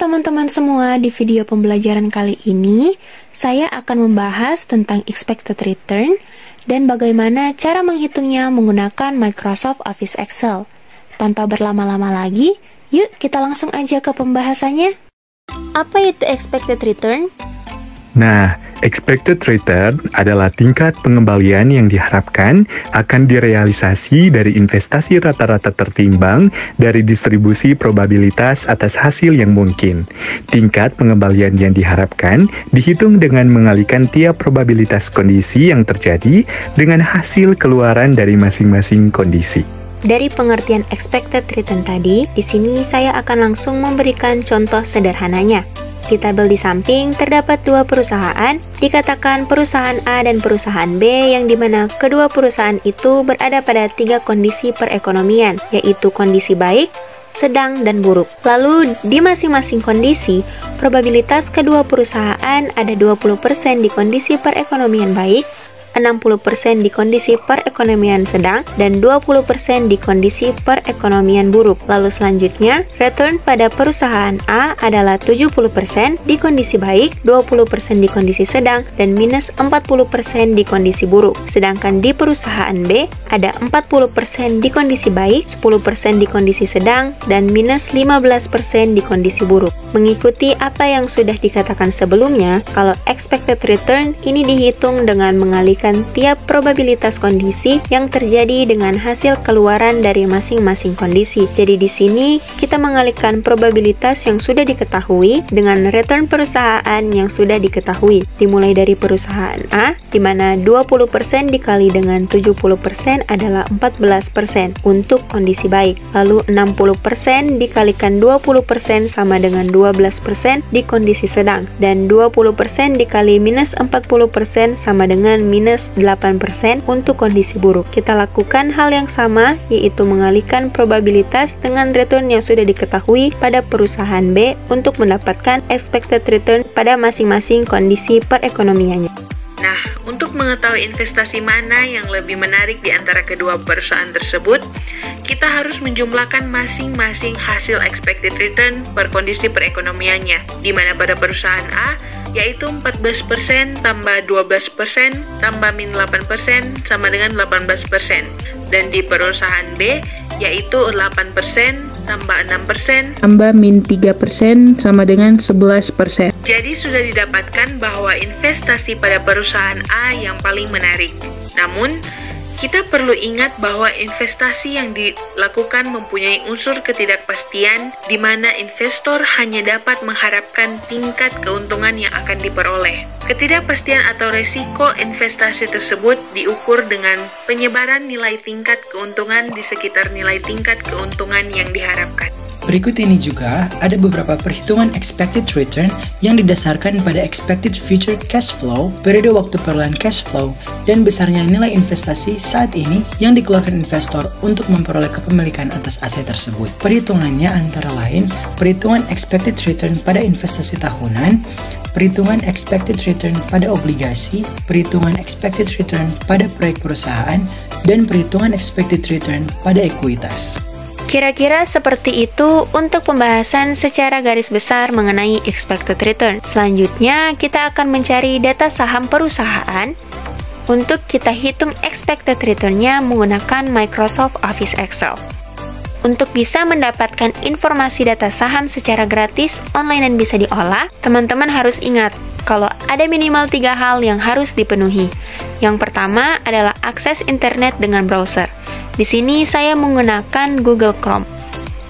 teman-teman semua, di video pembelajaran kali ini saya akan membahas tentang expected return dan bagaimana cara menghitungnya menggunakan Microsoft Office Excel. Tanpa berlama-lama lagi, yuk kita langsung aja ke pembahasannya. Apa itu expected return? Nah, expected return adalah tingkat pengembalian yang diharapkan akan direalisasi dari investasi rata-rata tertimbang dari distribusi probabilitas atas hasil yang mungkin. Tingkat pengembalian yang diharapkan dihitung dengan mengalihkan tiap probabilitas kondisi yang terjadi dengan hasil keluaran dari masing-masing kondisi. Dari pengertian expected return tadi, di sini saya akan langsung memberikan contoh sederhananya. Di tabel di samping terdapat dua perusahaan, dikatakan perusahaan A dan perusahaan B, yang dimana kedua perusahaan itu berada pada tiga kondisi perekonomian, yaitu kondisi baik, sedang, dan buruk. Lalu di masing-masing kondisi, probabilitas kedua perusahaan ada 20% di kondisi perekonomian baik, 60% di kondisi perekonomian sedang, dan 20% di kondisi perekonomian buruk. Lalu selanjutnya, return pada perusahaan A adalah 70% di kondisi baik, 20% di kondisi sedang, dan minus 40% di kondisi buruk. Sedangkan di perusahaan B, ada 40% di kondisi baik, 10% di kondisi sedang, dan minus 15% di kondisi buruk. Mengikuti apa yang sudah dikatakan sebelumnya, kalau expected return ini dihitung dengan mengalihkan tiap probabilitas kondisi yang terjadi dengan hasil keluaran dari masing-masing kondisi. Jadi di sini kita mengalihkan probabilitas yang sudah diketahui dengan return perusahaan yang sudah diketahui. Dimulai dari perusahaan A, di mana 20% dikali dengan 70% adalah 14% untuk kondisi baik. Lalu 60% dikalikan 20% sama dengan 12% di kondisi sedang, dan 20% dikali minus 40% sama dengan minus 8% untuk kondisi buruk. Kita lakukan hal yang sama, yaitu mengalihkan probabilitas dengan return yang sudah diketahui pada perusahaan B untuk mendapatkan expected return pada masing-masing kondisi perekonomiannya. Nah, untuk mengetahui investasi mana yang lebih menarik di antara kedua perusahaan tersebut, kita harus menjumlahkan masing-masing hasil expected return per kondisi perekonomiannya, di mana pada perusahaan A yaitu 14% tambah 12% tambah min 8% sama dengan 18%, dan di perusahaan B yaitu 8% tambah 6% tambah min 3% sama dengan 11%. Jadi sudah didapatkan bahwa investasi pada perusahaan A yang paling menarik. Namun, kita perlu ingat bahwa investasi yang dilakukan mempunyai unsur ketidakpastian, di mana investor hanya dapat mengharapkan tingkat keuntungan yang akan diperoleh. Ketidakpastian atau resiko investasi tersebut diukur dengan penyebaran nilai tingkat keuntungan di sekitar nilai tingkat keuntungan yang diharapkan. Berikut ini juga ada beberapa perhitungan expected return yang didasarkan pada expected future cash flow, periode waktu perolahan cash flow, dan besarnya nilai investasi saat ini yang dikeluarkan investor untuk memperoleh kepemilikan atas aset tersebut. Perhitungannya antara lain perhitungan expected return pada investasi tahunan, perhitungan expected return pada obligasi, perhitungan expected return pada proyek perusahaan, dan perhitungan expected return pada ekuitas. Kira-kira seperti itu untuk pembahasan secara garis besar mengenai expected return. Selanjutnya, kita akan mencari data saham perusahaan untuk kita hitung expected return-nya menggunakan Microsoft Office Excel. Untuk bisa mendapatkan informasi data saham secara gratis, online, dan bisa diolah, teman-teman harus ingat kalau ada minimal 3 hal yang harus dipenuhi. Yang pertama adalah akses internet dengan browser. Di sini saya menggunakan Google Chrome.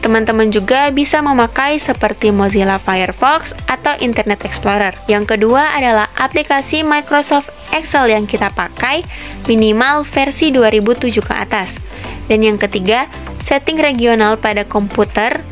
Teman-teman juga bisa memakai seperti Mozilla Firefox atau Internet Explorer. Yang kedua adalah aplikasi Microsoft Excel yang kita pakai minimal versi 2007 ke atas. Dan yang ketiga, setting regional pada komputer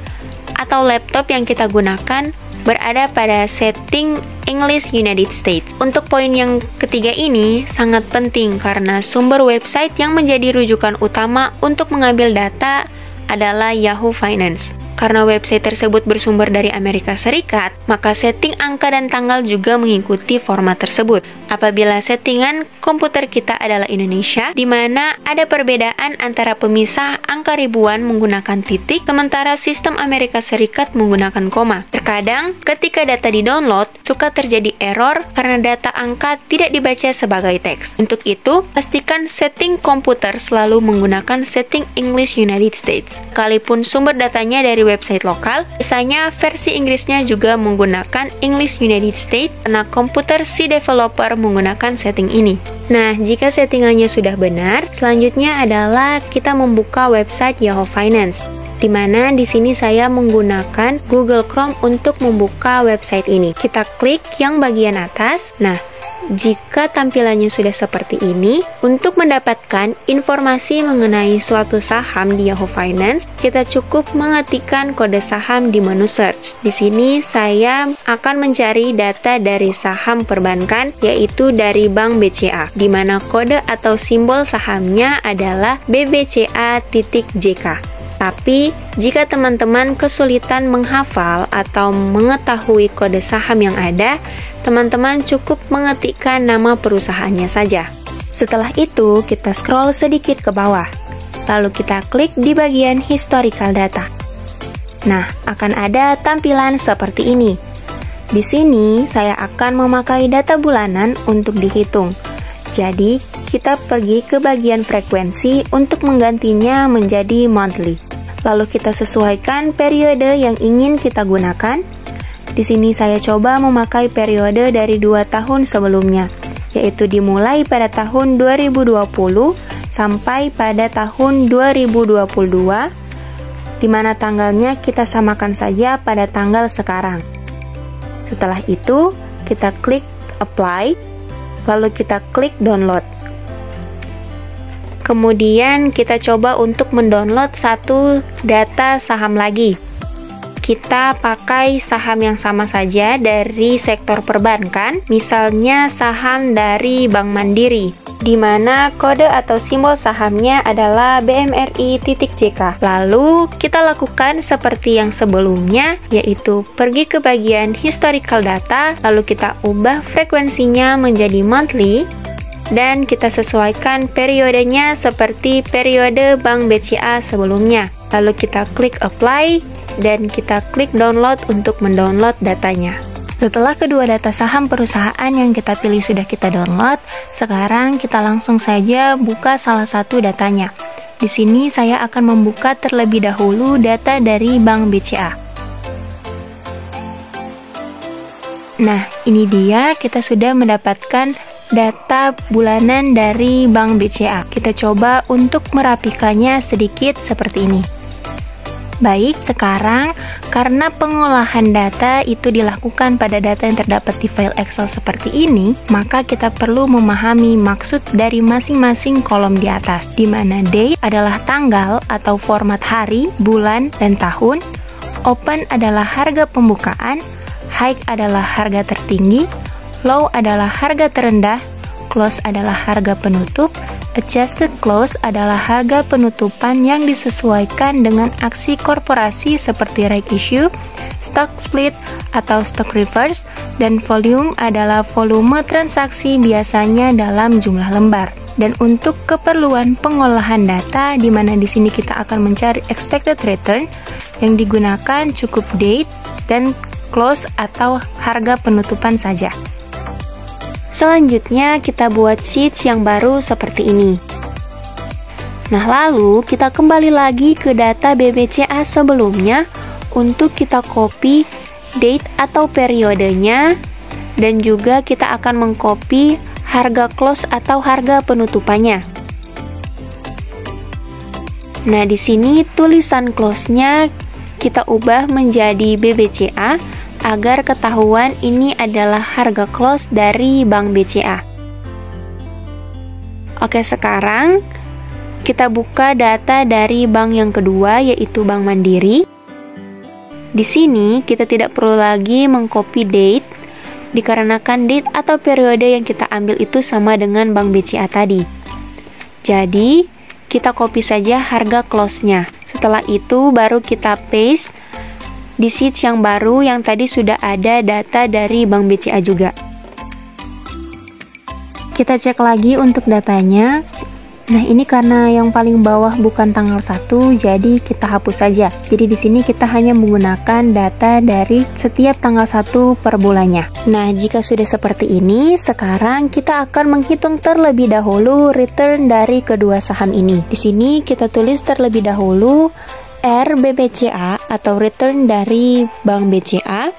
atau laptop yang kita gunakan berada pada setting English United States. Untuk poin yang ketiga ini sangat penting karena sumber website yang menjadi rujukan utama untuk mengambil data adalah Yahoo Finance. Karena website tersebut bersumber dari Amerika Serikat, maka setting angka dan tanggal juga mengikuti format tersebut. Apabila settingan komputer kita adalah Indonesia, di mana ada perbedaan antara pemisah angka ribuan menggunakan titik, sementara sistem Amerika Serikat menggunakan koma. Terkadang, ketika data di-download, suka terjadi error karena data angka tidak dibaca sebagai teks. Untuk itu, pastikan setting komputer selalu menggunakan setting English United States. Sekalipun sumber datanya dari website lokal, biasanya versi Inggrisnya juga menggunakan English United States karena komputer si developer menggunakan setting ini. Nah, jika settingannya sudah benar, selanjutnya adalah kita membuka website Yahoo Finance, di mana di sini saya menggunakan Google Chrome untuk membuka website ini. Kita klik yang bagian atas. Nah, jika tampilannya sudah seperti ini, untuk mendapatkan informasi mengenai suatu saham di Yahoo Finance, kita cukup mengetikkan kode saham di menu search. Di sini saya akan mencari data dari saham perbankan, yaitu dari Bank BCA, di mana kode atau simbol sahamnya adalah BBCA.JK. Tapi, jika teman-teman kesulitan menghafal atau mengetahui kode saham yang ada, teman-teman cukup mengetikkan nama perusahaannya saja. Setelah itu, kita scroll sedikit ke bawah. Lalu kita klik di bagian historical data. Nah, akan ada tampilan seperti ini. Di sini, saya akan memakai data bulanan untuk dihitung. Jadi, kita pergi ke bagian frekuensi untuk menggantinya menjadi monthly. Lalu kita sesuaikan periode yang ingin kita gunakan. Di sini saya coba memakai periode dari 2 tahun sebelumnya, yaitu dimulai pada tahun 2020 sampai pada tahun 2022, di mana tanggalnya kita samakan saja pada tanggal sekarang. Setelah itu, kita klik apply, lalu kita klik download. Kemudian kita coba untuk mendownload satu data saham lagi. Kita pakai saham yang sama saja dari sektor perbankan, misalnya saham dari Bank Mandiri, di mana kode atau simbol sahamnya adalah BMRI.JK. Lalu kita lakukan seperti yang sebelumnya, yaitu pergi ke bagian historical data, lalu kita ubah frekuensinya menjadi monthly, dan kita sesuaikan periodenya seperti periode Bank BCA sebelumnya. Lalu kita klik apply, dan kita klik download untuk mendownload datanya. Setelah kedua data saham perusahaan yang kita pilih sudah kita download, sekarang kita langsung saja buka salah satu datanya. Di sini saya akan membuka terlebih dahulu data dari Bank BCA. Nah, ini dia, kita sudah mendapatkan data bulanan dari Bank BCA. Kita coba untuk merapikannya sedikit seperti ini. Baik, sekarang karena pengolahan data itu dilakukan pada data yang terdapat di file Excel seperti ini, maka kita perlu memahami maksud dari masing-masing kolom di atas, di mana date adalah tanggal atau format hari, bulan, dan tahun, open adalah harga pembukaan, high adalah harga tertinggi, low adalah harga terendah, close adalah harga penutup, adjusted close adalah harga penutupan yang disesuaikan dengan aksi korporasi seperti right issue, stock split, atau stock reverse, dan volume adalah volume transaksi biasanya dalam jumlah lembar. Dan untuk keperluan pengolahan data, di mana di sini kita akan mencari expected return, yang digunakan cukup date dan close atau harga penutupan saja. Selanjutnya kita buat sheets yang baru seperti ini. Nah, lalu kita kembali lagi ke data BBCA sebelumnya untuk kita copy date atau periodenya, dan juga kita akan mengcopy harga close atau harga penutupannya. Nah, di sini tulisan close-nya kita ubah menjadi BBCA agar ketahuan ini adalah harga close dari Bank BCA. Oke, sekarang kita buka data dari bank yang kedua, yaitu Bank Mandiri. Di sini kita tidak perlu lagi mengcopy date, dikarenakan date atau periode yang kita ambil itu sama dengan Bank BCA tadi. Jadi, kita copy saja harga close-nya. Setelah itu baru kita paste di sheet yang baru yang tadi sudah ada data dari Bank BCA juga. Kita cek lagi untuk datanya. Nah, ini karena yang paling bawah bukan tanggal 1, jadi kita hapus saja. Jadi di sini kita hanya menggunakan data dari setiap tanggal 1 per bulannya. Nah, jika sudah seperti ini, sekarang kita akan menghitung terlebih dahulu return dari kedua saham ini. Di sini kita tulis terlebih dahulu RBBCA atau return dari Bank BCA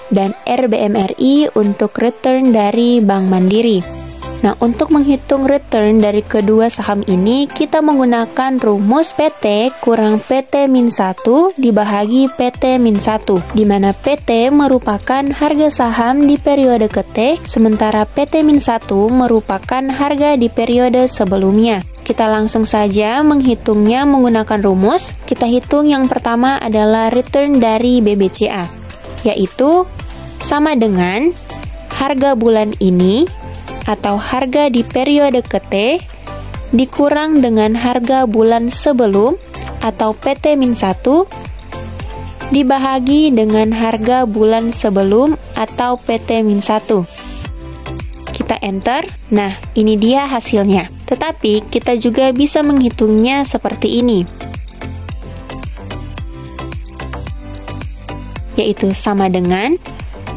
dan RBMRI untuk return dari Bank Mandiri. Nah, untuk menghitung return dari kedua saham ini, kita menggunakan rumus PT kurang PT-1 dibahagi PT-1, di mana PT merupakan harga saham di periode ke T, sementara PT-1 merupakan harga di periode sebelumnya. Kita langsung saja menghitungnya menggunakan rumus. Kita hitung yang pertama adalah return dari BBCA, yaitu sama dengan harga bulan ini atau harga di periode ke T dikurang dengan harga bulan sebelum atau PT-1 dibahagi dengan harga bulan sebelum atau PT-1. Kita enter. Nah, ini dia hasilnya. Tetapi kita juga bisa menghitungnya seperti ini, yaitu sama dengan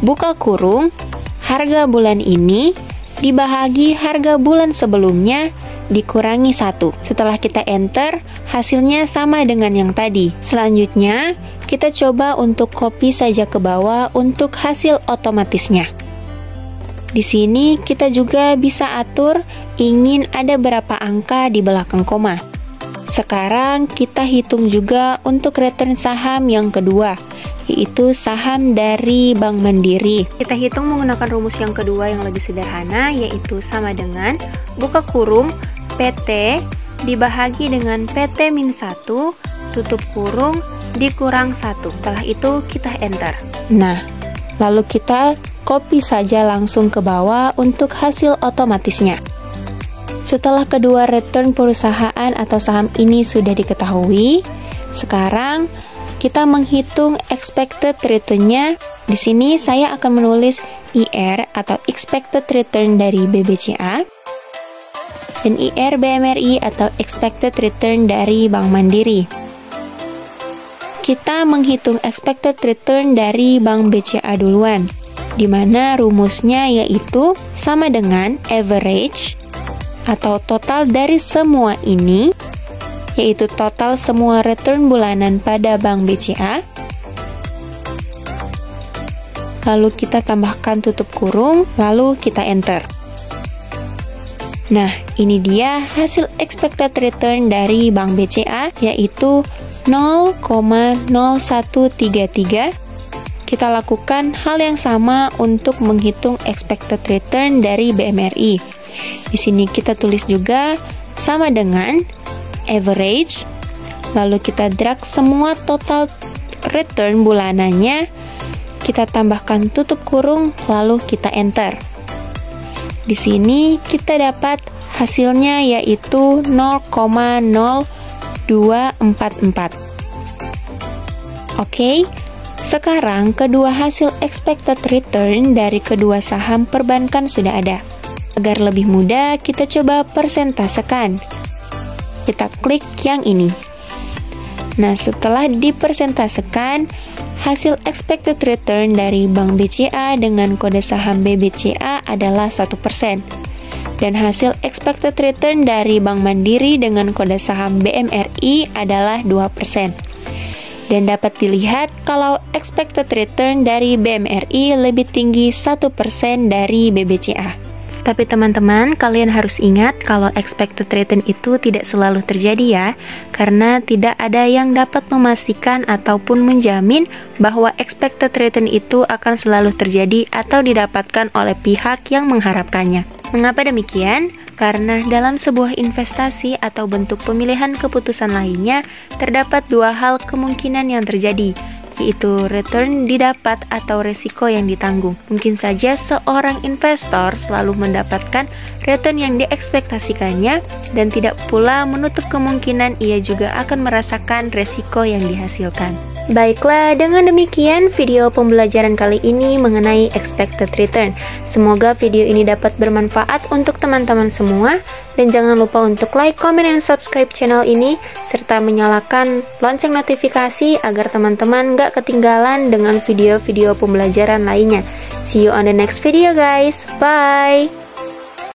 buka kurung harga bulan ini dibahagi harga bulan sebelumnya dikurangi 1. Setelah kita enter, hasilnya sama dengan yang tadi. Selanjutnya, kita coba untuk copy saja ke bawah untuk hasil otomatisnya. Di sini kita juga bisa atur ingin ada berapa angka di belakang koma. Sekarang kita hitung juga untuk return saham yang kedua, yaitu saham dari Bank Mandiri. Kita hitung menggunakan rumus yang kedua yang lebih sederhana, yaitu sama dengan buka kurung PT dibahagi dengan PT-1 tutup kurung dikurang 1. Setelah itu kita enter. Nah, lalu kita copy saja langsung ke bawah untuk hasil otomatisnya. Setelah kedua return perusahaan atau saham ini sudah diketahui, sekarang kita menghitung expected return-nya. Di sini saya akan menulis IR atau expected return dari BBCA dan IR BMRI atau expected return dari Bank Mandiri. Kita menghitung expected return dari Bank BCA duluan, di mana rumusnya yaitu sama dengan average atau total dari semua ini, yaitu total semua return bulanan pada Bank BCA. Lalu kita tambahkan tutup kurung, lalu kita enter. Nah, ini dia hasil expected return dari Bank BCA, yaitu 0,0133. Kita lakukan hal yang sama untuk menghitung expected return dari BMRI. Di sini kita tulis juga sama dengan average, lalu kita drag semua total return bulanannya, kita tambahkan tutup kurung, lalu kita enter. Di sini kita dapat hasilnya yaitu 0,0244. Oke, sekarang kedua hasil expected return dari kedua saham perbankan sudah ada. Agar lebih mudah, kita coba persentasekan. Kita klik yang ini. Nah, setelah dipersentasekan, hasil expected return dari Bank BCA dengan kode saham BBCA adalah 1%. Dan hasil expected return dari Bank Mandiri dengan kode saham BMRI adalah 2%. Dan dapat dilihat kalau expected return dari BMRI lebih tinggi 1% dari BBCA. Tapi teman-teman, kalian harus ingat kalau expected return itu tidak selalu terjadi ya, karena tidak ada yang dapat memastikan ataupun menjamin bahwa expected return itu akan selalu terjadi atau didapatkan oleh pihak yang mengharapkannya. Mengapa demikian? Karena dalam sebuah investasi atau bentuk pemilihan keputusan lainnya, terdapat dua hal kemungkinan yang terjadi, yaitu return didapat atau resiko yang ditanggung. Mungkin saja seorang investor selalu mendapatkan return yang diekspektasikannya dan tidak pula menutup kemungkinan ia juga akan merasakan resiko yang dihasilkan. Baiklah, dengan demikian video pembelajaran kali ini mengenai expected return. Semoga video ini dapat bermanfaat untuk teman-teman semua. Dan jangan lupa untuk like, comment, dan subscribe channel ini, serta menyalakan lonceng notifikasi agar teman-teman gak ketinggalan dengan video-video pembelajaran lainnya. See you on the next video guys, bye!